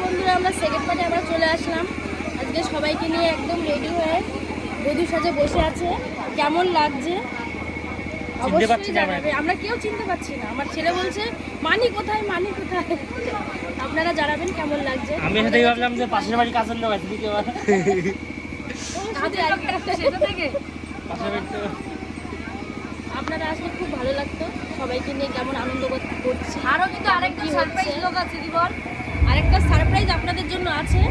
বন্ধুরা, আমরা সেকেন্ড পার্টে আবার চলে আসলাম। আজকে সবাইকে নিয়ে একদম রেডি হয়ে বধূ সাজে বসে আছে। কেমন লাগছে অবশ্যই জানাবে। আমরা কেউ চিনতে পারছি না। আমার ছেলে বলছে মানি কোথায়, মানি কোথায়। আপনারা জানাবেন কেমন লাগছে। আমি সেটাই ভাবলাম যে পাশের বাড়ি কাজের লোক আছে দিকে আপনারা আসলে খুব ভালো লাগতো। সবাইকে নিয়ে কেমন আনন্দ করছি। আরও কিন্তু আরেকটা সারপ্রাইজ লোক আছে দিবর, আরেকটা সারপ্রাইজ আপনাদের জন্য আছে,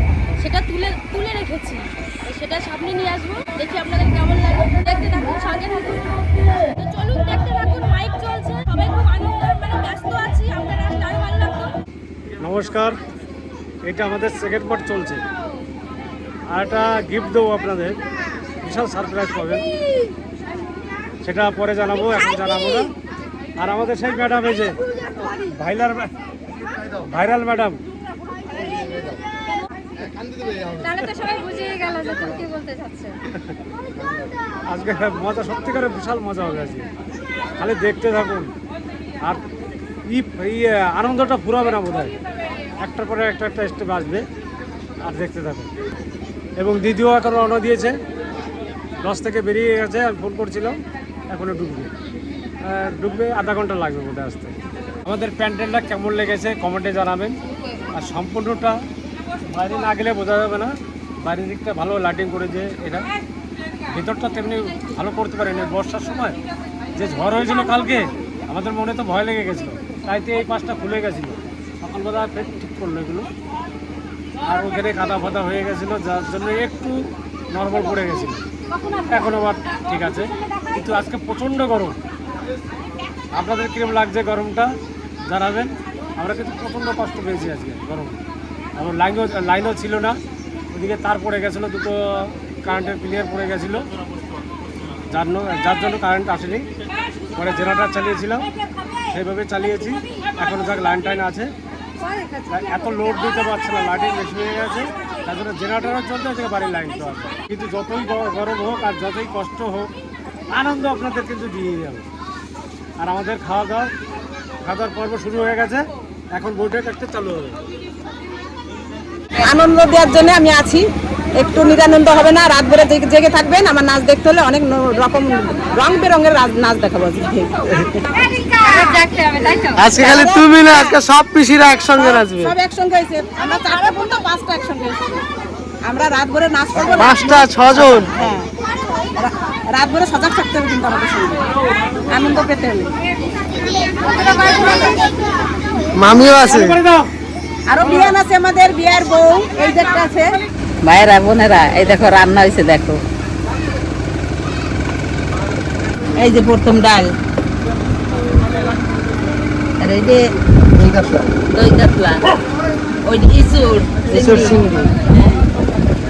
সেটা তুলে রেখেছি। সেটা সামনে নিয়ে আসবো, দেখি আপনাদের কেমন লাগে। দেখতে থাকুন, সঙ্গে থাকুন। তো চলুন দেখতে থাকুন। মাইক চলছে, সবাই খুব আনন্দ ব্যস্ত আছি। আপনারা আসলে আরো ভালো লাগতো। নমস্কার, এটা আমাদের সেকেন্ড পার্ট চলছে। আর একটা গিফট দেবো আপনাদের, বিশাল সারপ্রাইজ পাবেন। সেটা পরে জানাবো, এখন জানাবো না। আর আমাদের সেই ম্যাডাম, এই যে ভাইরাল ম্যাডাম, আজকে মজা, সত্যিকারের বিশাল মজা হবে আজকে। খালি দেখতে থাকুন, আর আনন্দটা ফুরাবে না বোধ হয়। একটার পরে একটা স্টেপ আসবে, আর দেখতে থাকুন। এবং দিদিও এখন রওনা দিয়েছে, 10 থেকে বেরিয়ে গেছে। আমি ফোন করছিলাম, এখনও ঢুকবে আধা ঘন্টা লাগবে বোধ হয় আসতে। আমাদের প্যান্ডেলটা কেমন লেগেছে কমেন্টে জানাবেন। আর সম্পূর্ণটা বাইরে না গেলে বোঝা যাবে না। বাইরের দিকটা ভালো লাইটিং করেছে এরা, ভিতরটা তেমনি ভালো করতে পারেনি। বর্ষার সময় যে ঝড় হয়েছিল কালকে, আমাদের মনে তো ভয় লেগে গেছিলো, তাইতে এই পাশটা খুলে গেছিলো। সকাল বোধ হয় ফের ঠিক করলো এগুলো। আর ওখানে কাদা ফাদা হয়ে গেছিলো, যার জন্য একটু নর্মাল পড়ে গেছিলো। এখন আবার ঠিক আছে, কিন্তু আজকে প্রচণ্ড গরম। আপনাদের কিরকম লাগছে গরমটা জানাবেন। আমরা কিন্তু প্রচণ্ড কষ্ট পেয়েছি আজকে গরম। আমার লাইনও ছিল না, ওদিকে তার পড়ে গেছিলো, দুটো কারেন্টের প্লেয়ার পড়ে গেছিলো, যার জন্য কারেন্ট আসেনি। পরে জেনারেটার চালিয়েছিলাম, সেইভাবে চালিয়েছি। এখনও যাক লাইন টাইন আছে, এত লোড দিতে পারছে না, লাইটিং বেশি হয়ে গেছে, তার জন্য জেনারেটারও চলতে হচ্ছে, বাড়ির লাইন তো আছে। কিন্তু যতই গরম হোক আর যতই কষ্ট হোক, আনন্দ আপনাদের কিন্তু দিয়ে যাবে। আর আমাদের খাওয়া দাওয়ার পর্ব শুরু হয়ে গেছে, এখন বৈঠক একটা চালু হবে। আনন্দ দেওয়ার জন্য আমি আছি, একটু নিরানন্দ হবে না। রাত ভরে জেগে থাকবেন। আমার নাচ দেখতে হলে অনেক রকম রং বেরঙের নাচ দেখাবো। আজকে খালি তুমি না, আজকে সব পিসিরা একসঙ্গে নাচবে। সব একসঙ্গে হয়েছে, আমরা 4টা বোন তো 5টা একসঙ্গে হয়েছে। আমরা রাত ভরে নাচ করবো, 5টা 6 জন। হ্যাঁ, রাত ভরে সজাগ থাকতে হবে কিন্তু আমাদের সঙ্গে, আনন্দ পেতে হলে। মামিও আছে, আরো বিয়ান আছে, আমাদের বিয়ার বউ এই দেখতে আছে। ভাইয়েরা বোনেরা, এই দেখো রান্না হয়েছে, দেখো এই যে প্রথম ডাল, আর এই যে দই কাতলা, ওই যে ইঁচুড় চিংড়ি,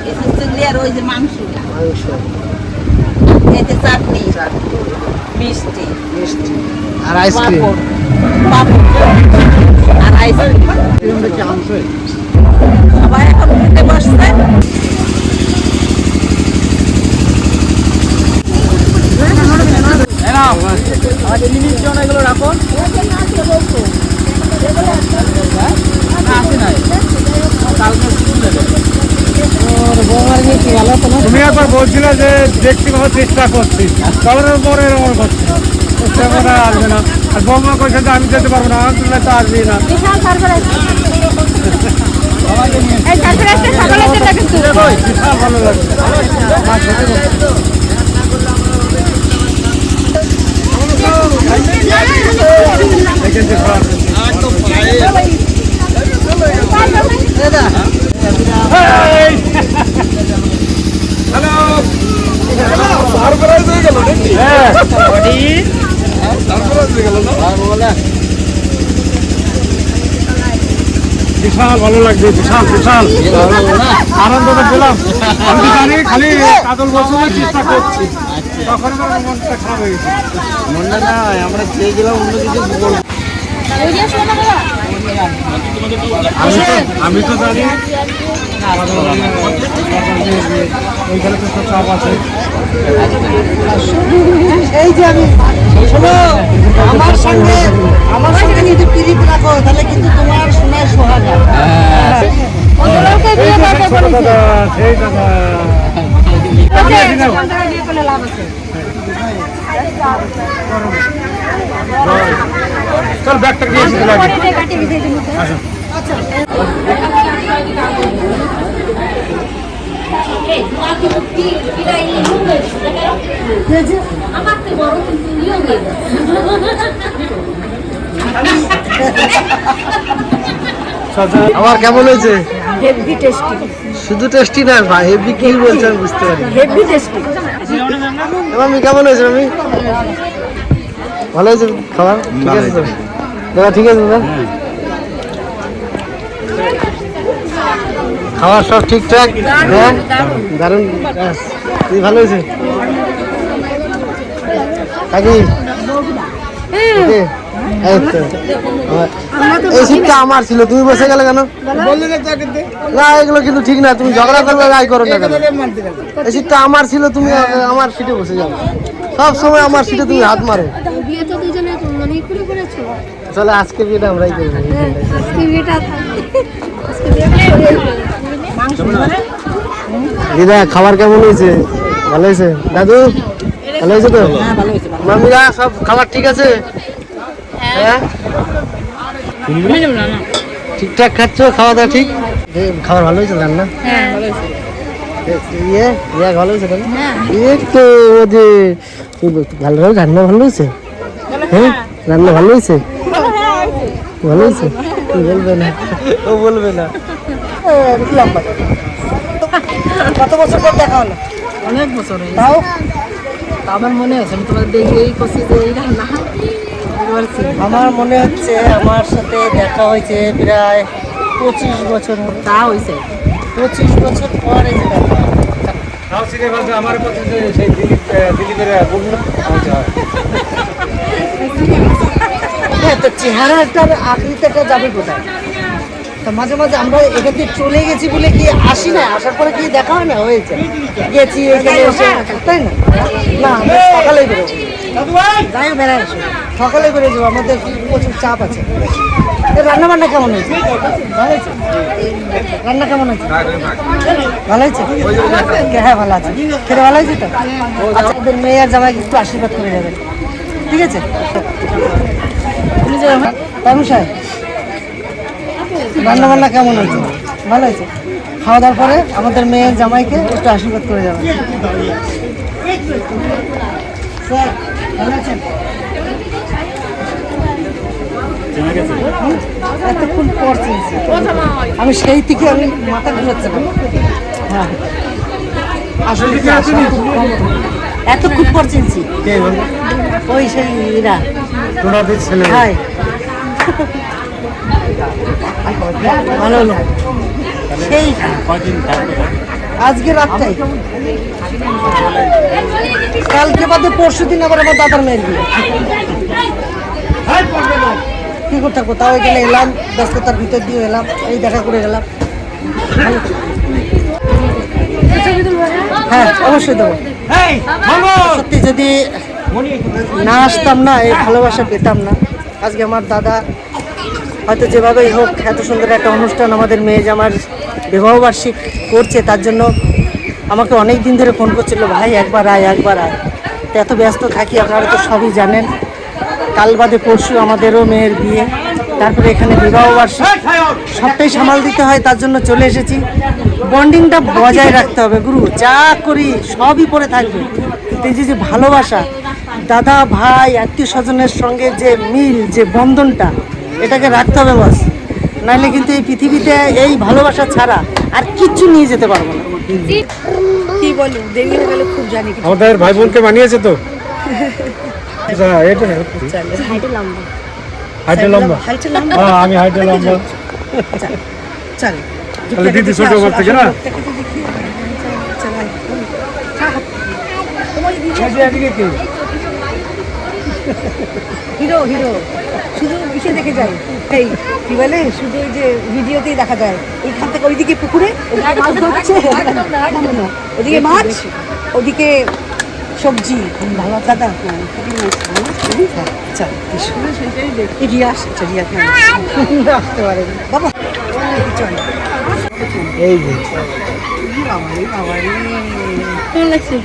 ইঁচুড় চিংড়ি, আর ওই যে মাংস, এই যে চাটনি, মিষ্টি আর আইসক্রিম, পাপড় আর আইসক্রিম। সবাই এখন খেতে বসছে। আমাদের নিমন্ত্রণ এগুলো রাখুন। তুমি একবার বলছিলে যে দেখতে পাওয়ার চেষ্টা করছি, তারপরে পরে এরকম করছি, আসবে না। আর বৌমা কইছে যে আমি যেতে পারবো না, আমার তুললে তো আসবেই না। বিশাল ভালো লাগছে। বিশাল ভালো লাগছে, বিশাল আনন্দটা পেলাম। আমি তো জানি খালি কাজল বছরের চেষ্টা করছি, তখন আমার মনটা খারাপ হয়ে গেছে। মনটা না, আমরা চেয়েছিলাম অন্য কিছু। আমি তো জানি ওইখানে তো চাপ আছে। এই যে আমি শোনো, আমার সঙ্গে যদি পিরিত রাখো, তাহলে কিন্তু তোমার সোনায় সোহাগা। দাদা সেই দাদা চল ব্যাগটা দিয়ে এসে লাগে আসো আমার কেমন হয়েছে? হেভি টেস্টি, শুধু টেস্টি না ভাই, হেভি কি বলছে আমি বুঝতে পারি। Heavy tasty. আমি কেমন হয়েছে? আমি ভালো হয়েছে খাবার? ঠিক আছে তো দাদা? ঠিক আছে দাদা, খাবার সব ঠিকঠাক? হ্যাঁ দারুণ, তুই ভালো হয়েছে কাকি? ওকে, এই তো। এই সিটটা আমার ছিল, তুমি বসে গেলে কেন? না এগুলো কিন্তু ঠিক না, তুমি ঝগড়া করবে রায় করো না কেন? এই সিটটা আমার ছিল, তুমি আমার সিটে বসে যাও। সব সময় আমার সিটে তুমি হাত মারো। বিয়ে তো দুজনে মানে করে করেছো। চলে আজকে বিয়েটা আমরাই করবো। আজকে বিয়েটা আজকে বিয়েটা দিদা খাবার কেমন হয়েছে? ভালো হয়েছে? দাদু ভালো হয়েছে তো? মামিরা সব খাবার ঠিক আছে? হ্যাঁ ঠিকঠাক খাচ্ছ? খাওয়া দাওয়া ঠিক? খাবার ভালো হয়েছে? রান্না ইয়ে ইয়ে ভালো হয়েছে? একটু যে ভালো রান্না ভালো হয়েছে? হ্যাঁ রান্না ভালো হয়েছে? ভালো হয়েছে? তুই বলবে না, ও বলবে না। কত বছর পর দেখা হলো? অনেক বছর হয়ে তাও আমার মনে আছে আমি তোমার দেখে এই করছি যে এই রান্না আমার মনে হচ্ছে আমার সাথে দেখা হয়েছে প্রায় 25 বছর হবে। তা হয়েছে 25 বছর পর এই যে দেখা। তাও সিনে বলতে আমার কথা সেই দিলীপের বন্ধু হ্যাঁ, তো চেহারাটার আকৃতিটা যাবে কোথায়? তো মাঝে মাঝে আমরা এখান থেকে চলে গেছি বলে কি আসি না, আসার পরে কি দেখা হয় না? হয়েছে গেছি এখানে এসে, তাই না? না আমরা সকালেই বেরোবো, যাই হোক বেড়ায় আসো, সকালে বেরো যাবো, আমাদের প্রচুর চাপ আছে। রান্না বান্না কেমন হয়েছে? ভালো হয়েছে? রান্না কেমন হয়েছে? ভালো হয়েছে? হ্যাঁ ভালো আছে। খেতে ভালো হয়েছে তো? আচ্ছা ওদের মেয়ে আর জামাই একটু আশীর্বাদ করে যাবেন, ঠিক আছে? তামিশাই রান্না বান্না কেমন হয়েছে? ভালো হয়েছে? খাওয়া দাওয়ার পরে আমাদের মেয়ের জামাইকে একটু আশীর্বাদ করে যাবেন। স্যার ভালো আছেন? এতক্ষণ পর চিনছি আমি, সেই থেকে আমি মাথা ঘুরাচ্ছে না। হ্যাঁ আসলে কি আসলে এতক্ষণ পর চিনছি, ওই সেই এরা তোনাদের ছেলে। হাই ভালো হলো সেই আজকে রাতটাই, কালকে বাদে পরশু দিন আবার আমার দাদার মেয়ের বিয়ে। কি করতে থাকবো, তাও এখানে এলাম, ব্যস্ততার ভিতর দিয়ে এলাম, এই দেখা করে গেলাম। হ্যাঁ অবশ্যই দেবো। সত্যি যদি না আসতাম না, এই ভালোবাসা পেতাম না। আজকে আমার দাদা হয়তো যেভাবেই হোক এত সুন্দর একটা অনুষ্ঠান আমাদের মেয়ে জামার বিবাহবার্ষিক করছে, তার জন্য আমাকে অনেক দিন ধরে ফোন করছিল, ভাই একবার আয় একবার আয়। তো এত ব্যস্ত থাকি, আপনারা তো সবই জানেন। কাল বাদে পরশু আমাদেরও মেয়ের বিয়ে, তারপরে এখানে বিবাহবার্ষিক, সবটাই সামাল দিতে হয়, তার জন্য চলে এসেছি। বন্ডিংটা বজায় রাখতে হবে গুরু, যা করি সবই পরে থাকবে, কিন্তু এই যে ভালোবাসা, দাদা ভাই আত্মীয় স্বজনের সঙ্গে যে মিল, যে বন্ধনটা, এটাকে রাখতে হবে বস। নাহলে কিন্তু এই পৃথিবীতে এই ভালোবাসা ছাড়া আর কিচ্ছু নিয়ে যেতে পারবো না। কি বলবো, দেরি হয়ে গেলে খুব জানি। আমাদের ভাই বোনকে মানিয়েছে তো? হাইটে লম্বা, হ্যাঁ আমি হাইটে লম্বা। তাহলে দিদি ছোট ঘর থেকে না? হিরো হিরো শুধু ইসে দেখে যায়, এই কি বলে, শুধু ওই যে ভিডিওতেই দেখা যায়, এইখান থেকে ওইদিকে পুকুরে মাছ ধরছে, ওদিকে মাছ, ওদিকে সবজি। ভালো দাদা, আচ্ছা রিয়া আসছে, রিয়া আসতে পারে বাবা। এই যে কেমন লাগছে?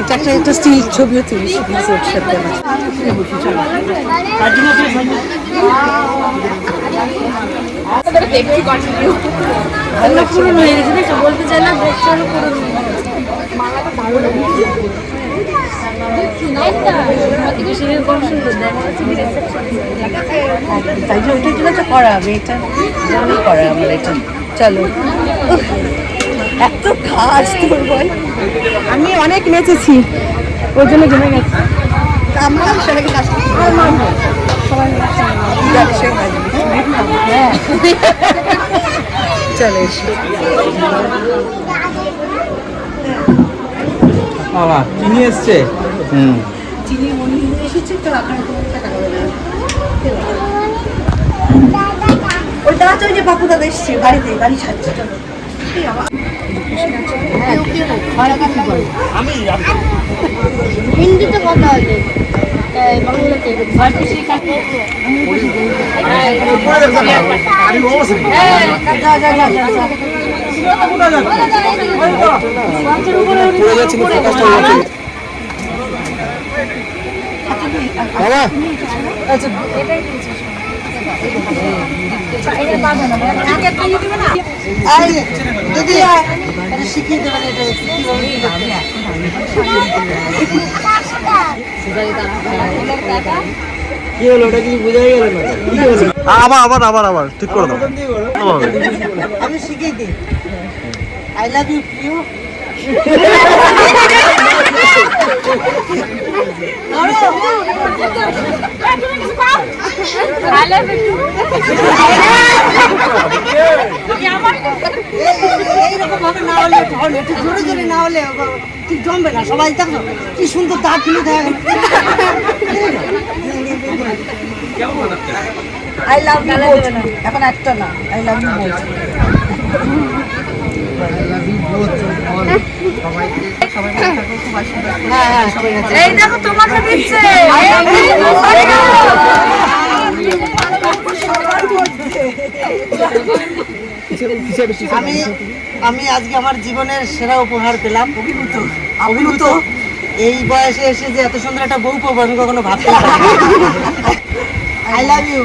এটা একটা স্টিল ছবিও তুলিস ওর সাথে পুরনো হয়ে গেছে দেখছো, বলতে চাই না দেখছো পুরনো তাই যে ওইটার জন্য তো করা হবে, এটা জন্যই করা আমার এটা। চলো এত কাজ তোর বল, আমি অনেক নেচেছি, ওই জন্য জমে গেছে। আমরা সবাইকে কাজ চলে এসো। বাবা চিনি এসছে। চিনি মনি এসেছে তো আপনার ওই দাদা ওই যে বাপু দাদা এসছে বাড়িতে, গাড়ি ছাড়ছে। হিন্দিতে কথা হবে, বাংলাতে বাবা দিদি শিখিয়ে দেবেন এটা কি হলো, ওটা কিছু বোঝাই গেল না। আবার আবার আবার আবার ঠিক করে দাও। আমি শিখিয়ে দিই। আই লাভ ইউ প্রিয়। এইরকম ভাবে না হলে একটু জোরে জোরে না হলে ঠিক জমবে না। সবাই দেখো কি সুন্দর দাঁত খুলে দেখা গেল। আই লাভ ইউ এখন একটা না, আই লাভ ইউ বলছি। এই দেখো তোমাকে দিচ্ছে। আমি আজকে আমার জীবনের সেরা উপহার পেলাম। অভিভূত এই বয়সে এসে যে এত সুন্দর একটা বউ পাবো আমি কখনো ভাবতে আই লাভ ইউ।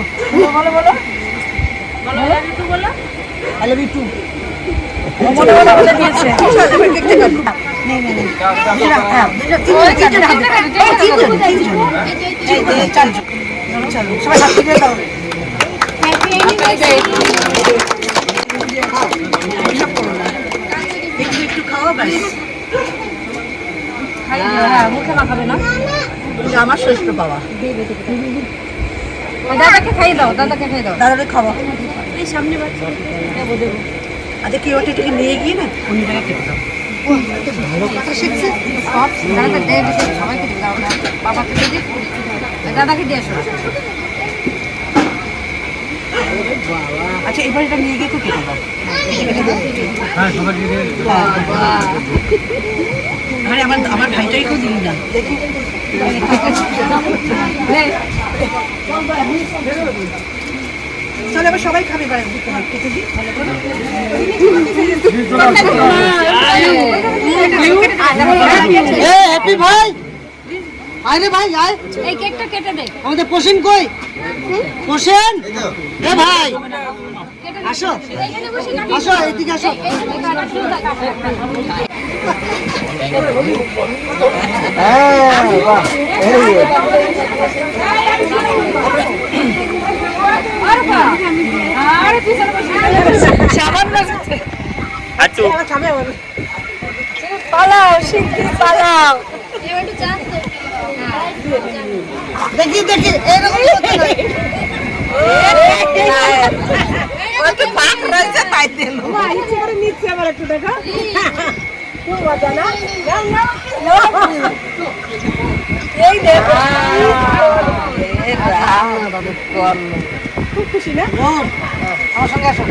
বলো বলো আই লাভ ইউ টু। সবাই হাত দিয়ে দাও। একটু খাওয়া ব্যাস। মুখে মাখাবে না, আমার শ্রেষ্ঠ পাওয়া। দাদাকে খাই দাও, দাদাকে খাই দাও। দাদাকে খাওয়া। এই সামনে বাচ্চা দেবো। আচ্ছা কি ওটা থেকে নিয়ে গিয়ে না উনি টাকা খেতে দাও। ভালো কথা শিখছে। দাদা দে দিতে সবাইকে দাও না, বাবাকে দিয়ে দিই, দাদাকে দিয়ে আসো। আচ্ছা এবার এটা নিয়ে গিয়ে তো কেটে দাও। মানে আমার ভাইটাকেও দিন না দেখি। চলো এবার সবাই খাবে, এবার কেটে দিই ভালো করে। হ্যাপি ভাই আয় রে ভাই আয়। এই কেকটা কেটে দে। আমাদের পোষেন কই? পোষেন এ ভাই আসো আসো এইদিকে আসো। পালাও শিগগির পালাও। দেখি দেখি এরকম নিচ্ছে আবার একটু দেখা। এই দেখো খুব খুশি না? আমার সঙ্গে আসো।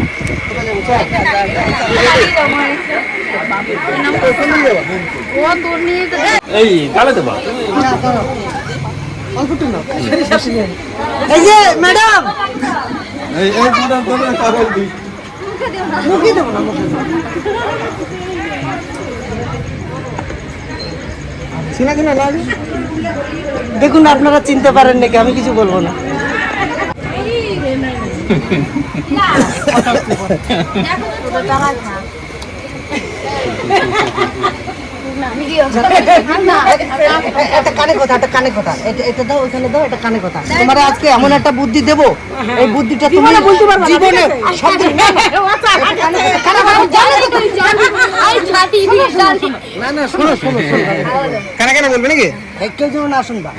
এই গালে দেবা। এই যে ম্যাডাম মুখে দেবো না, মুখে দেবো। চিনা চিনা লাগে। দেখুন আপনারা চিনতে পারেন নাকি, আমি কিছু বলবো না। একটা কানে কথা, একটা কানে কথা, এটা দাও, ওখানে দাও, এটা কানে কথা। তোমার আজকে এমন একটা বুদ্ধি দেবো, এই বুদ্ধিটা তুমি জীবনে সব দিন না না শোনো শোনো শোনো, কানে কানে বলবে নাকি? কেউ যেন না শুনবা।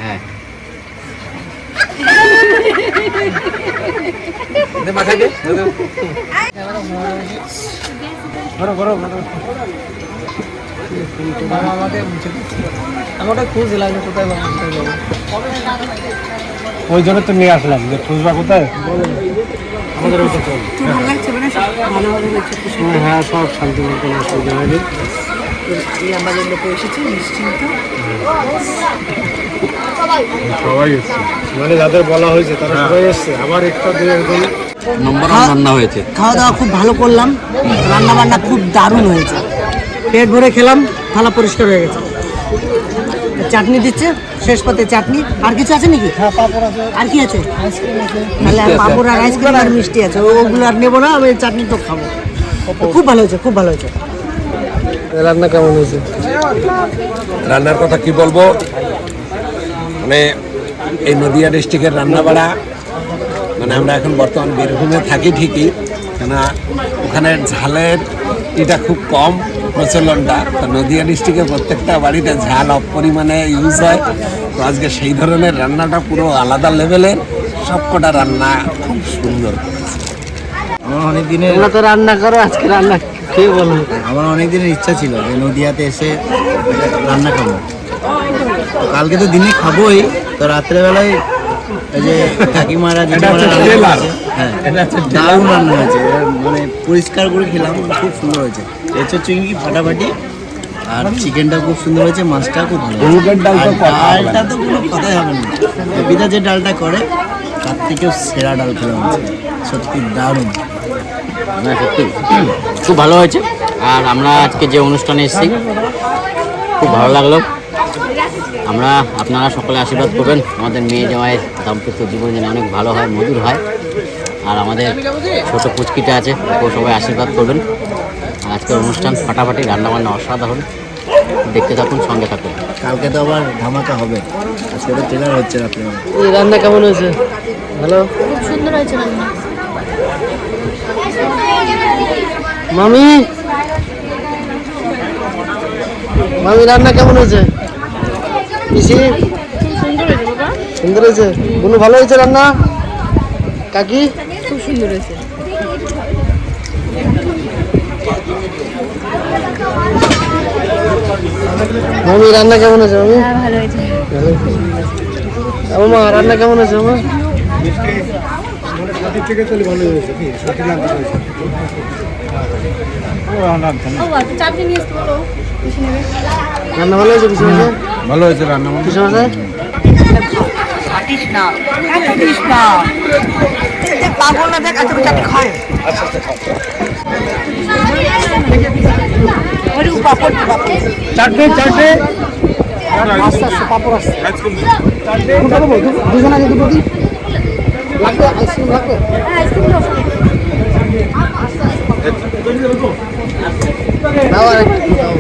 আমাকে খুঁজ লাগবে কোথায় ওই জন্য তো নিয়ে আসলাম যে খুঁজবা কোথায় আমাদের ওইটা চল। হ্যাঁ সব শান্তি কোনো অসুবিধা হয়নি। আমাদের লোক এসেছে নিশ্চিন্ত, সবাই এসছে, মানে যাদের বলা হয়েছে তারা সবাই এসছে। আবার একটা দিয়ে একদম রান্না হয়েছে। খাওয়া দাওয়া খুব ভালো করলাম, রান্না বান্না খুব দারুণ হয়েছে, পেট ভরে খেলাম, থালা পরিষ্কার হয়ে গেছে। চাটনি দিচ্ছে, শেষ পাতে চাটনি। আর কিছু আছে নাকি? আর কি আছে? তাহলে পাঁপড় আর আইসক্রিম আর মিষ্টি আছে, ওগুলো আর নেবো না, আমি চাটনি তো খাবো। খুব ভালো হয়েছে, খুব ভালো হয়েছে। রান্না কেমন হয়েছে? রান্নার কথা কি বলবো, মানে এই নদিয়া ডিস্ট্রিক্টের রান্নাবাড়া, মানে আমরা এখন বর্তমান বীরভূমে থাকি ঠিকই, কেন ওখানে ঝালের এটা খুব কম প্রচলনটা। তো নদিয়া ডিস্ট্রিক্টের প্রত্যেকটা বাড়িতে ঝাল অপরিমাণে ইউজ হয়। তো আজকে সেই ধরনের রান্নাটা পুরো আলাদা লেভেলের, সবকটা রান্না খুব সুন্দর। আমার অনেক দিনের তোমরা তো রান্না করো, আজকে রান্না কে বলো? আমার অনেক দিনের ইচ্ছা ছিল যে নদিয়াতে এসে রান্না খাবো। তো কালকে তো দিনে খাবোই, তো রাত্রেবেলায় এই যে কাকিমারা জেঠিমারা রান্না করেছে, হ্যাঁ দারুণ রান্না হয়েছে, মানে পরিষ্কার করে খেলাম, খুব সুন্দর হয়েছে। এঁচোড় চিংড়ি ফাটাফাটি, আর চিকেনটা খুব সুন্দর হয়েছে, মাছটা খুব ভালো। ডালটা তো কোনো কথাই হবে না, বিদা যে ডালটা করে তার থেকেও সেরা ডাল খেলাম, সত্যি দারুণ। না সত্যি খুব ভালো হয়েছে। আর আমরা আজকে যে অনুষ্ঠানে এসেছি খুব ভালো লাগলো। আপনারা সকলে আশীর্বাদ করবেন আমাদের মেয়ে জামাইয়ের দাম্পত্য জীবন যেন অনেক ভালো হয়, মধুর হয়। আর আমাদের ছোট পুচকিটা আছে, ওকেও সবাই আশীর্বাদ করবেন। আর আজকের অনুষ্ঠান ফাটাফাটি, রান্নাবান্না অসাধারণ, দেখতে থাকুন, সঙ্গে থাকুন। কালকে তো আবার ধামাকা হবে, আজকে তো ট্রেলার হচ্ছে রাত্রে। এই রান্না কেমন হয়েছে? ভালো, খুব সুন্দর হয়েছে রান্না। মামি মামি রান্না কেমন হয়েছে? পিসি সুন্দর হয়েছে, বুনু ভালো হয়েছে রান্না, কাকি খুব সুন্দর হয়েছে। মামি রান্না কেমন হয়েছে? মামি ভালো হয়েছে। মা রান্না কেমন হয়েছে? মা সাথী থেকে চলে ভালো হয়েছে কি সাথী লাগতে হয়েছে। চাটনি নিয়ে আসতে বলো, বেশি নেবে। রান্না ভালো হয়েছে? পিসি হয়েছে? ভালো হয়েছে রান্না। পিসি হয়েছে? চাটনি চাটনি আস্তে আস্তে পাপড় আসছে, দুটো দেবো, দুজন আগে দুটো দিই। লাগবে আইসক্রিম লাগবে?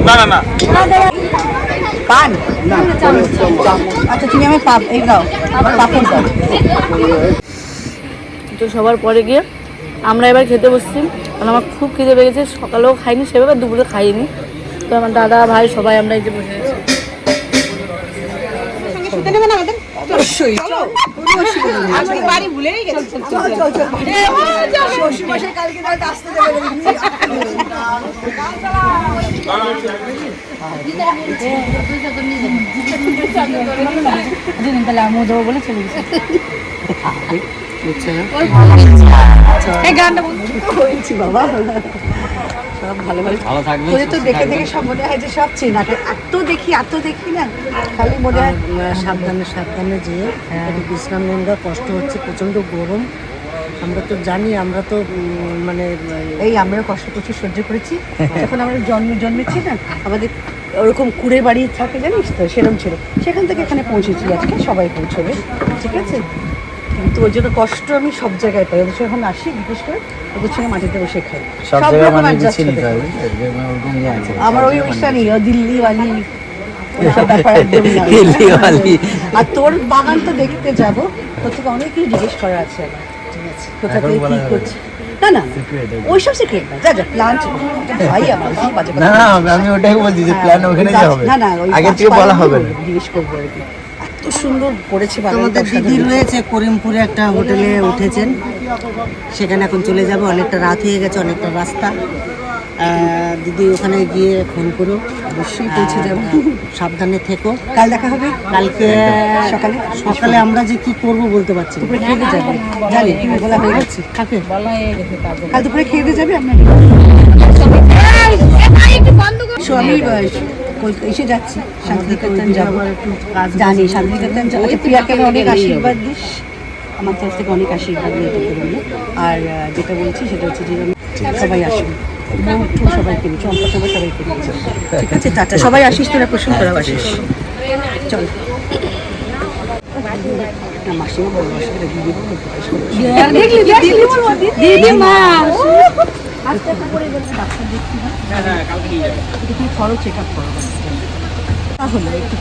না না না পান আচ্ছা, তুমি আমি পাপ এই দাও, পাপড় দাও। তো সবার পরে গিয়ে আমরা এবার খেতে বসছি, কারণ আমার খুব খিদে পেয়েছে, সকালেও খাইনি সেভাবে, দুপুরে খাইনি। তো আমার দাদা ভাই সবাই আমরা এই যে বসে আছি। তাহলে আমি দেবো বলে চলে গেছে। বাবা সব ভালো ভালো ভালো থাকবেন, তোদের তো দেখে দেখে সব মনে হয় যে সব চেনা, এত দেখি না, খালি মনে হয় সাবধানে সাবধানে যেয়ে একটু বিশ্রাম নেন। কষ্ট হচ্ছে, প্রচণ্ড গরম, আমরা তো জানি, আমরা তো মানে এই আমরা কষ্ট প্রচুর সহ্য করেছি। যখন আমরা জন্মেছি না, আমাদের ওরকম কুড়ে বাড়ি থাকে জানিস তো, সেরকম ছিল। সেখান থেকে এখানে পৌঁছেছি, আজকে সবাই পৌঁছবে, ঠিক আছে। কিন্তু ওই জন্য কষ্ট আমি সব জায়গায় পাই। ওদের যখন আসি বিশেষ করে ওদের সঙ্গে মাটিতে বসে খাই, সব রকম adjust হতে পারি। আমার ওই অনুষ্ঠা নেই, ও দিল্লিওয়ালি ওইসব ব্যাপার একদমই নয়। আর তোর বাগান তো দেখতে যাবো, তোর থেকে অনেক কিছু জিজ্ঞেস করার আছে আমার, ঠিক আছে, কোথা থেকে কি করছে। না না ওইসব সিক্রেট না, যা প্ল্যান্ট ভাই আমার বাজে কথা। আমি ওটাই বলছি যে প্ল্যান ওখানে হবে, না না আগে থেকে বলা হবে না। জিজ্ঞেস করবো আর কি, এত সুন্দর করেছে। আমাদের দিদি রয়েছে করিমপুরে একটা হোটেলে উঠেছেন, সেখানে এখন চলে যাবে। অনেকটা রাত হয়ে গেছে, অনেকটা রাস্তা। দিদি ওখানে গিয়ে ফোন করো, অবশ্যই পৌঁছে যাবো। সাবধানে থেকো, কাল দেখা হবে। কালকে সকালে সকালে আমরা যে কি করব বলতে পারছি না। খেতে যাবে জানি, বলা হয়ে গেছে, কাকে কাল দুপুরে খেয়ে দিয়ে যাবে আপনার। আমি এসে যাচ্ছি, শান্তিনিকেতন যাবো, জানি শান্তিনিকেতন যাবো। প্রিয়াকে অনেক আশীর্বাদ দিস, আমার তরফ থেকে অনেক আশীর্বাদ নিয়ে করবো। আর যেটা বলছি সেটা হচ্ছে যে সবাই আসবে, সবাইকে নিয়ে চম্পা সবাই সবাইকে নিয়ে, ঠিক আছে। টাটা, সবাই আসিস, তোরা প্রশ্ন করা আসিস। চল মাসিমা বড় মাসি দিদি মা খরচ চেক আপ করো তাহলে একটু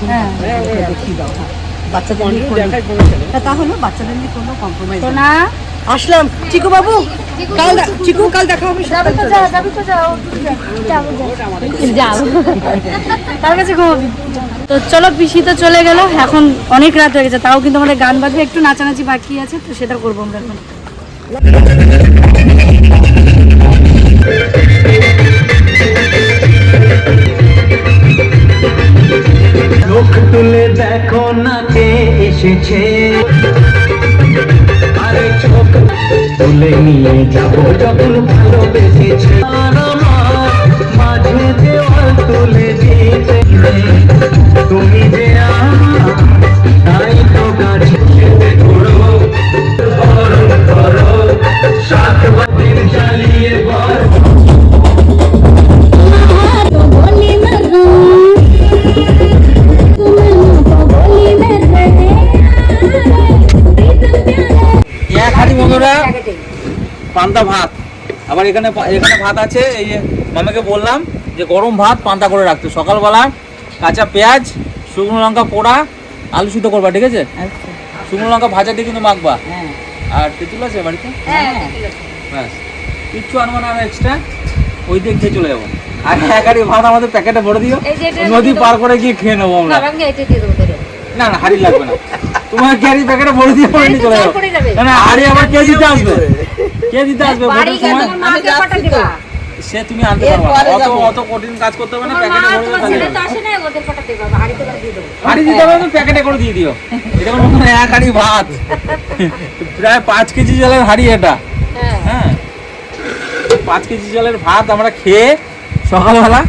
দেখিয়ে দাও। বাচ্চাদের নিয়ে তাহলে বাচ্চাদের নিয়ে কোনো কম্প্রোমাইজ না। আসলাম চিকু বাবু, চিকু কাল দেখা হবে। তার কাছে ঘুমাবি তো। চলো, পিসি তো চলে গেল, এখন অনেক রাত হয়ে গেছে, তাও কিন্তু আমাদের গান বাজবে, একটু নাচানাচি বাকি আছে, তো সেটা করবো আমরা এখন। চোখ তুলে দেখো না কে এসেছে, আরে চোখ তুলে নিয়ে যাবো যখন ভালোবেসেছে। আর আমার মাঝে দেওয়াল তুলে দিতে তুমি যে আমার, তাই তো গাছে ঘোরো বরণ করো, 7 বাতির জ্বালিয়ে বর। বন্ধুরা পান্তা ভাত, আবার এখানে ভাত আছে। এই যে মামাকে বললাম যে গরম ভাত পান্তা করে রাখতে, সকালবেলা কাঁচা পেঁয়াজ, শুকনো লঙ্কা পোড়া, আলু সিদ্ধ করবা, ঠিক আছে। শুকনো লঙ্কা ভাজা দিয়ে কিন্তু মাখবা। আর তেঁতুল আছে বাড়িতে? ব্যাস, কিচ্ছু আনবো না এক্সট্রা, ওই দিয়ে খেয়ে চলে যাবো। আর এক হাঁড়ি ভাত আমাদের প্যাকেটে ভরে দিও, নদী পার করে গিয়ে খেয়ে নেবো আমরা। না না হাঁড়ি লাগবে না, তোমার ক্যারি প্যাকেটে ভরে দিয়ে পরে নিয়ে চলে যাবো। না হাঁড়ি আবার কে দিতে আসবে? কে দিতে আসবে? সে তুমি আনতে পারবে, অত কঠিন কাজ করতে হবে না। প্যাকেটে ভরে হাঁড়ি দিতে হবে, তুমি প্যাকেটে করে দিয়ে দিও। এটা কোনো এক হাঁড়ি ভাত, প্রায় 5 কেজি জলের হাঁড়ি এটা। হ্যাঁ 5 কেজি জলের ভাত আমরা খেয়ে সকালবেলা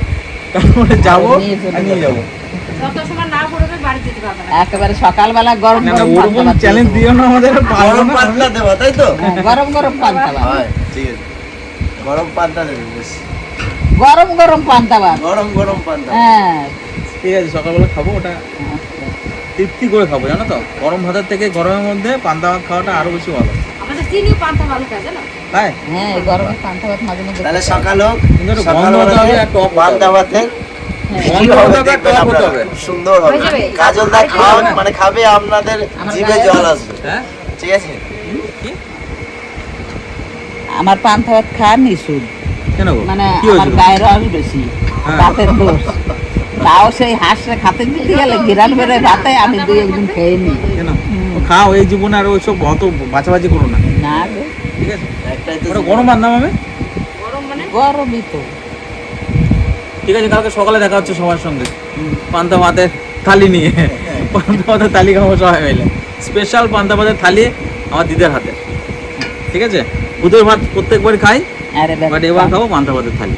তারপরে যাবো আর নিয়ে যাবো। একেবারে সকালবেলা গরম ওরকম চ্যালেঞ্জ দিও না আমাদের। গরম পান্তা দেবো তাই তো? গরম গরম পান্তা ভাত, ঠিক আছে, গরম পান্তা দেবো, গরম গরম পান্তা ভাত, গরম গরম পান্তা। হ্যাঁ ঠিক আছে, সকালবেলা খাবো, ওটা তৃপ্তি করে খাবো, জানো তো। গরম ভাতের থেকে গরমের মধ্যে পান্তা ভাত খাওয়াটা আরো বেশি ভালো। তাই? হ্যাঁ গরমে পান্তা ভাত মাঝে মধ্যে। তাহলে সকাল হোক, কিন্তু একটু গন্ধ হতে হবে আর টক পান্তা ভাতের সুন্দর হবে। কাজল দা খাওয়ান মানে খাবে, আপনাদের জিভে জল আসবে। হ্যাঁ ঠিক আছে। আমার পান্তা ভাত খাওয়ার নিষেধ, কেন গো? মানে কি আমার হয়েছিল? গায়ের রস বেশি, ভাতের দোষ। তাও সেই হাঁসটা খাতে দিতে গেলে গিরান বেরোয় ভাতে, আমি 2-1 খেয়ে নিই। কেন খাও, এই জীবনে আর ওইসব অত বাছাবাছি করো না, না গো, ঠিক আছে। ওটা গরম ভাত না মামে? গরমই তো। ঠিক আছে, কালকে সকালে দেখা হচ্ছে সবার সঙ্গে, পান্তা ভাতের থালি নিয়ে। পান্তা ভাতের থালি খাবো সবাই মিলে, স্পেশাল পান্তা ভাতের থালি আমার দিদার হাতে, ঠিক আছে। ভূতের ভাত প্রত্যেকবার খাই, আরে বাট এবার খাবো পান্তা ভাতের থালি।